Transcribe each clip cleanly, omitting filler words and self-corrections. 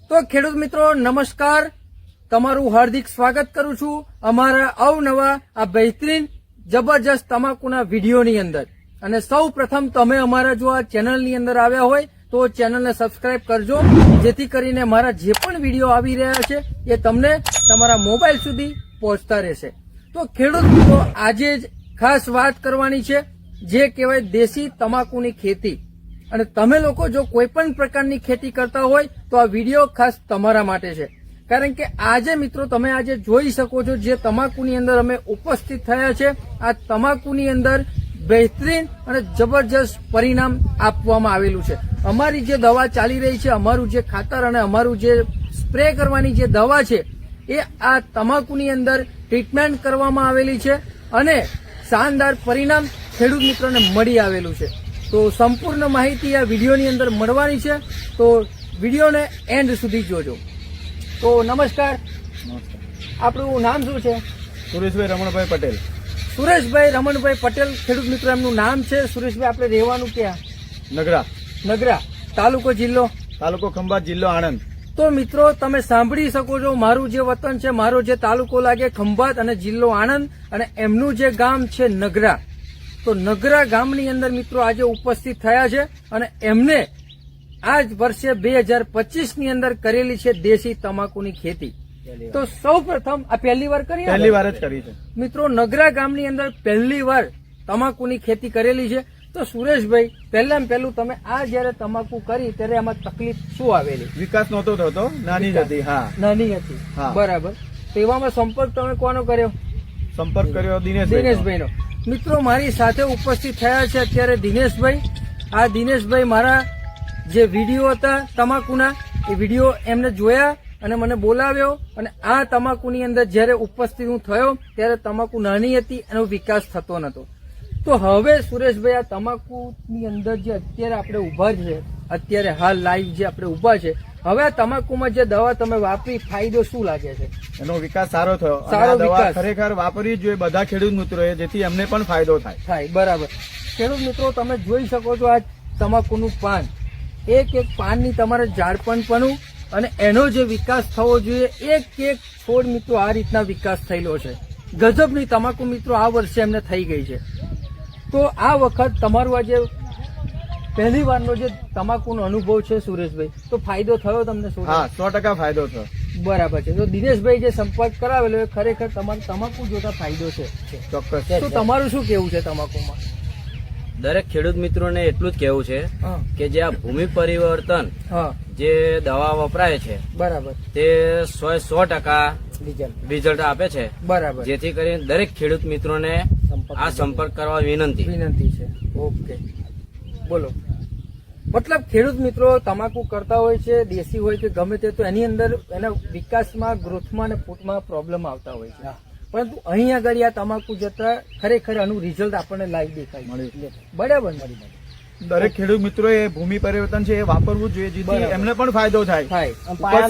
તો ખેડૂત મિત્રો નમસ્કાર, તમારું હાર્દિક સ્વાગત કરું છું અમારા અવનવા આ બહેતરીન જબરજસ્ત તમાકુના વિડીયોની અંદર। અને સૌ પ્રથમ તમે અમારા જો આ ચેનલની અંદર આવ્યા હોય તો ચેનલને સબસ્ક્રાઇબ કરજો, જેથી કરીને મારા જે પણ વિડીયો આવી રહ્યા છે એ તમને તમારા મોબાઈલ સુધી પહોંચતા રહેશે। તો ખેડૂત મિત્રો આજે જ ખાસ વાત કરવાની છે જે કહેવાય દેશી તમાકુની ખેતી। અને તમે લોકો જો કોઈ પણ પ્રકારની ખેતી કરતા હોય તો આ વિડીયો ખાસ તમારા માટે છે, કારણ કે આજે મિત્રો તમે આજે જોઈ શકો છો જે તમાકુની અંદર અમે ઉપસ્થિત થયા છે, આ તમાકુની અંદર બહેતરીન અને જબરજસ્ત પરિણામ આપવામાં આવેલું છે। અમારી જે દવા ચાલી રહી છે, અમારું જે ખાતર અને અમારું જે સ્પ્રે કરવાની જે દવા છે એ આ તમાકુની અંદર ટ્રીટમેન્ટ કરવામાં આવેલી છે અને શાનદાર પરિણામ ખેડૂત મિત્રોને મળી આવેલું છે। તો સંપૂર્ણ માહિતી આ વિડીયોની અંદર મળવાની છે, તો વિડીયોને એન્ડ સુધી જોજો। તો નમસ્કાર, આપણું નામ શું છે? સુરેશભાઈ રમણભાઈ પટેલ। સુરેશભાઈ રમણભાઈ પટેલ, ખેડૂત મિત્રો એમનું નામ છે। સુરેશભાઈ, આપણે રહેવાનું ક્યાં? નગરા, નગરા, તાલુકો જિલ્લો? તાલુકો ખંભાત, જિલ્લો આણંદ। તો મિત્રો તમે સાંભળી શકો છો, મારું જે વતન છે, મારો જે તાલુકો લાગે ખંભાત અને જિલ્લો આણંદ, અને એમનું જે ગામ છે નગરા। તો નગરા ગામની અંદર મિત્રો આજે ઉપસ્થિત થયા છે અને એમને આ જ વર્ષે 2025 ની અંદર કરેલી છે દેશી તમાકુની ખેતી। તો સૌ પ્રથમ આ પહેલી વાર કરી? પહેલી વાર જ કરી છે મિત્રો, નગરા ગામની અંદર પહેલી વાર તમાકુની ખેતી કરેલી છે। તો સુરેશભાઈ, પહેલામાં પહેલું તમે આ જયારે તમાકુ કરી ત્યારે આમાં તકલીફ શું આવેલી? વિકાસ નહોતો થતો, નાની જ હતી। હા, નાની હતી, હા, બરાબર। તો એવામાં સંપર્ક તમે કોનો કર્યો? સંપર્ક કર્યો દિનેશભાઈનો। મિત્રો મારી સાથે ઉપસ્થિત થયા છે અત્યારે દિનેશભાઈ। આ દિનેશભાઈ મારા જે વિડીયો હતા તમાકુના એ વિડીયો એમને જોયા અને મને બોલાવ્યો, અને આ તમાકુની અંદર જયારે ઉપસ્થિત હું થયો ત્યારે તમાકુ નાની હતી, એનો વિકાસ થતો નતો। તો હવે સુરેશભાઈ, આ તમાકુની અંદર જે અત્યારે આપણે ઉભા છે, અત્યારે હાલ લાઈવ જે આપણે ઉભા છે, હવે આ તમાકુમાં જે દવા તમે વાપરી, ફાયદો શું લાગે છે? એનો વિકાસ સારો થયો। સારો દવા વિકાસ ખરેખર વાપરવી જોઈએ બધા ખેડૂત મિત્રોએ, જેથી એમને પણ ફાયદો થાય। બરાબર। ખેડૂત મિત્રો તમે જોઈ શકો છો આ તમાકુનું પાન, એક એક પાનની તમારે ઝાડપણપણું અને એનો જે વિકાસ થવો જોઈએ, એક એક છોડ મિત્રો આ રીતના વિકાસ થયેલો છે। ગજબની તમાકુ મિત્રો આ વર્ષે એમને થઈ ગઈ છે। તો આ વખત તમારું આ જે પહેલી વારનો જે તમાકુનો અનુભવ છે સુરેશભાઈ, તો ફાયદો થયો તમને? શું? હા, 100% ફાયદો થયો। બરાબર છે। તો દિનેશભાઈ જે સંપર્ક કરાવેલો એ ખરેખર તમારે તમાકુ જોતા ફાયદો છે? ચોક્કસ। તો તમારું શું કેવું છે તમાકુમાં? દરેક ખેડૂત મિત્રોને એટલું જ કહેવું છે કે જે આ ભૂમિ પરિવર્તન જે દવા વપરાય છે, બરાબર, તે 100% રિઝલ્ટ આપે છે। બરાબર, જેથી કરીને દરેક ખેડૂત મિત્રોને આ સંપર્ક કરવા વિનંતી છે। ઓકે, બોલો। મતલબ ખેડૂત મિત્રો તમાકુ કરતા હોય છે, દેશી હોય કે ગમે તે, તો એની અંદર એના વિકાસમાં, ગ્રોથમાં અને ફૂટમાં પ્રોબ્લેમ આવતા હોય છે, પરંતુ અહીં આગળ આ તમાકુ જતા ખરેખર આનું રિઝલ્ટ આપણને લાઈવ દેખાય, બરાબર? દરેક ખેડૂત મિત્રોએ ભૂમિ પરિવર્તન છે એ વાપરવું જોઈએ, જેથી એમને પણ ફાયદો થાય,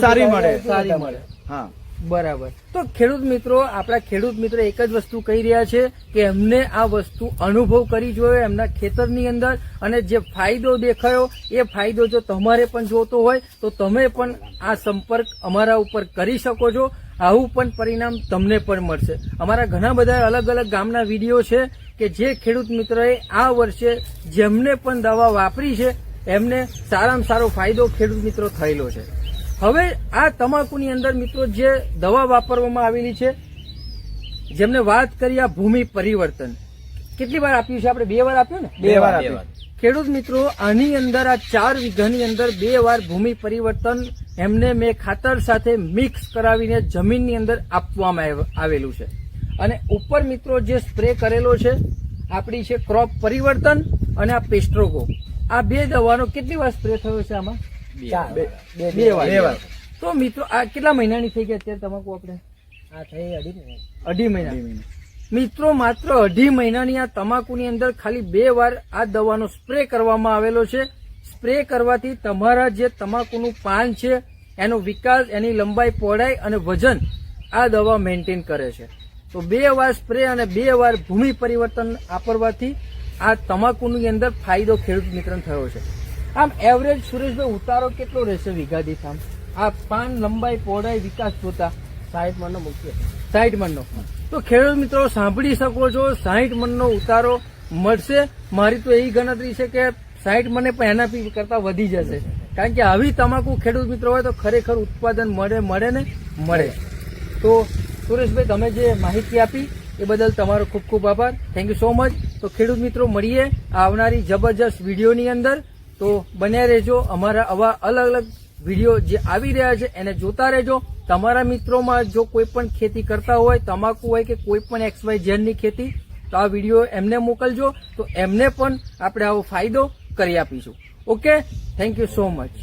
સારી મળે। હા, બરાબર। તો ખેડૂત મિત્રો, આપણા ખેડૂત મિત્રો એક જ વસ્તુ કહી રહ્યા છે કે એમને આ વસ્તુ અનુભવ કરી જોઈએ એમના ખેતરની અંદર, અને જે ફાયદો દેખાયો એ ફાયદો જો તમારે પણ જોતો હોય તો તમે પણ આ સંપર્ક અમારા ઉપર કરી શકો છો। આવું પણ પરિણામ તમને પણ મળશે। અમારા ઘણા બધા અલગ અલગ ગામના વિડીયો છે કે જે ખેડૂત મિત્રોએ આ વર્ષે જેમને પણ દવા વાપરી છે એમને સારામાં સારો ફાયદો ખેડૂત મિત્રો થયેલો છે। હવે આ તમાકુની અંદર મિત્રો જે દવા વાપરવામાં આવેલી છે, જેમને વાત કરી આ ભૂમિ પરિવર્તન, કેટલી વાર આપ્યું છે આપણે? 2 વાર આપ્યું ને? 2 વાર આપ્યું। ખેડૂત મિત્રો આની અંદર આ 4 વીઘાની અંદર 2 વાર ભૂમિ પરિવર્તન એમને મેં ખાતર સાથે મિક્સ કરાવીને જમીનની અંદર આપવામાં આવેલું છે। અને ઉપર મિત્રો જે સ્પ્રે કરેલો છે આપણી છે ક્રોપ પરિવર્તન અને આ પેસ્ટ્રોકો, આ 2 દવાનો કેટલી વાર સ્પ્રે થયો છે આમાં? 2 વાર। તો મિત્રો આ કેટલા મહિનાની થઈ ગઈ અત્યારે તમાકુ? આપણે આ થઈ 2.5 મહિના। મિત્રો માત્ર 2.5 મહિનાની આ તમાકુની અંદર ખાલી 2 વાર આ દવાનો સ્પ્રે કરવામાં આવેલો છે। સ્પ્રે કરવાથી તમારા જે તમાકુનું પાન છે એનો વિકાસ, એની લંબાઈ, પહોળાઈ અને વજન આ દવા મેન્ટેન કરે છે। તો 2 વાર સ્પ્રે અને 2 વાર ભૂમિ પરિવર્તન વાપરવાથી આ તમાકુની અંદર ફાયદો ખેડૂત મિત્રને થયો છે। આમ એવરેજ સુરેશભાઈ ઉતારો કેટલો રહેશે વીઘા દીઠ? આમ આ પાન લંબાઈ પહોળાઈ વિકાસ જોતા 60 મણનો મૂકીએ. 60 મણનો. તો ખેડૂત મિત્રો સાંભળી શકો છો, 60 મણનો ઉતારો મળશે. મારી તો એવી ગણતરી છે કે 60 મણે પણ એના કરતા વધી જશે, કારણ કે આવી તમાકુ ખેડૂત મિત્રો હોય તો ખરેખર ઉત્પાદન મળે ને મળે. તો સુરેશભાઈ, તમે જે માહિતી આપી એ બદલ તમારો ખૂબ ખૂબ આભાર. Thank you so much. તો ખેડૂત મિત્રો મળીએ આવનારી જબરજસ્ત વિડીયોની અંદર. તો બન્યા રહેજો. અમારા આવા અલગ અલગ વિડીયો જે આવી રહ્યા છે એને જોતા રહેજો. તમારા મિત્રોમાં જો કોઈ પણ ખેતી કરતા હોય, તમાકુ હોય કે કોઈ પણ XYZ ની ખેતી, તો આ વિડીયો એમને મોકલજો, તો એમને પણ આપણે આવો ફાયદો કરી આપીશું. Okay, thank you so much.